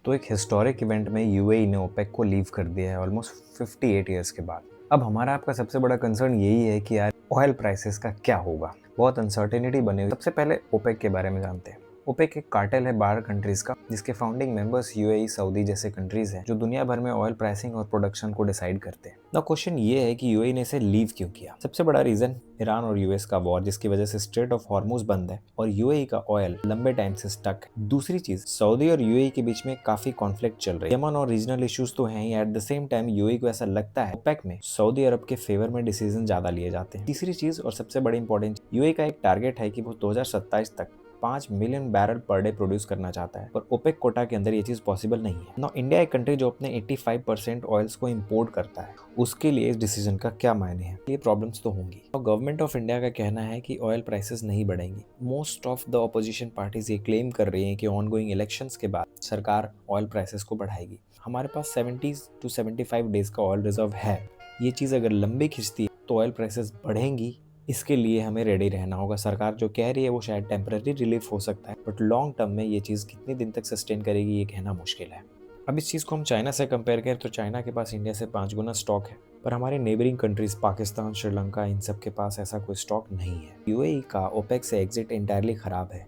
तो एक historic event में यूएई ने ओपेक को लीव कर दिया है ऑलमोस्ट 58 ईयर्स के बाद। अब हमारा आपका सबसे बड़ा कंसर्न यही है कि यार ऑयल प्राइसेस का क्या होगा। बहुत अनसर्टेनिटी बनी हुई। सबसे पहले ओपेक के बारे में जानते हैं। ओपेक एक कार्टेल है 12 कंट्रीज का, जिसके फाउंडिंग मेंबर्स यूएई, सऊदी जैसे कंट्रीज हैं जो दुनिया भर में ऑयल प्राइसिंग और प्रोडक्शन को डिसाइड करते हैं। ना क्वेश्चन ये है कि यूएई ने इसे लीव क्यों किया। सबसे बड़ा रीजन ईरान और यूएस का वॉर, जिसकी वजह से स्ट्रेट ऑफ हॉर्मुज बंद है और यूएई का ऑयल लंबे टाइम से स्टक है। दूसरी चीज, सऊदी और यूएई के बीच में काफी कॉन्फ्लिक्ट चल रही है। यमन और रीजनल इश्यूज तो हैं ही, at the same time UAE को ऐसा लगता है ओपेक में सऊदी अरब के फेवर में डिसीजन ज्यादा लिए जाते हैं। तीसरी चीज और सबसे बड़ी इंपॉर्टेंट, यूएई का एक टारगेट है कि वो 2027 तक 5 million barrel per day produce करना चाहता है, पर ओपेक कोटा के अंदर ये चीज पॉसिबल नहीं है। ना इंडिया एक कंट्री जो अपने 85% ऑयल्स को इंपोर्ट करता है, उसके लिए इस डिसीजन का क्या मायने हैं। ये प्रॉब्लम्स तो होंगी। और गवर्नमेंट ऑफ इंडिया का कहना है कि ऑयल प्राइसेस नहीं बढ़ेंगी। Most of the opposition parties ये क्लेम कर रही हैं कि ऑनगोइंग इलेक्शंस के बाद सरकार ऑयल प्राइसेस को बढ़ाएगी। हमारे पास 70 to 75 डेज का ऑयल रिजर्व है। ये चीज अगर लंबी खिंचती है तो ऑयल प्राइसेस बढ़ेंगी। इसके लिए हमें रेडी रहना होगा। सरकार जो कह रही है वो शायद टेम्पररी रिलीफ हो सकता है, बट लॉन्ग टर्म में ये चीज़ कितने दिन तक सस्टेन करेगी ये कहना मुश्किल है। अब इस चीज़ को हम चाइना से कंपेयर करें तो चाइना के पास इंडिया से 5 गुना स्टॉक है, पर हमारे नेबरिंग कंट्रीज पाकिस्तान, श्रीलंका, इन सब के पास ऐसा कोई स्टॉक नहीं है। यूएई का ओपेक से एग्जिट इंटायरली खराब है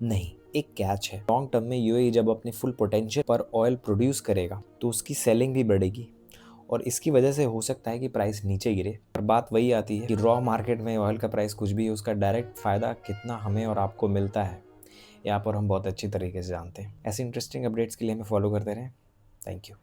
नहीं, एक कैच है। लॉन्ग टर्म में यूएई जब अपने फुल पोटेंशियल पर ऑयल प्रोड्यूस करेगा तो उसकी सेलिंग भी बढ़ेगी और इसकी वजह से हो सकता है कि प्राइस नीचे गिरे। पर बात वही आती है कि रॉ मार्केट में ऑयल का प्राइस कुछ भी है, उसका डायरेक्ट फ़ायदा कितना हमें और आपको मिलता है यहाँ पर हम बहुत अच्छी तरीके से जानते हैं। ऐसे इंटरेस्टिंग अपडेट्स के लिए हमें फॉलो करते रहें। Thank you.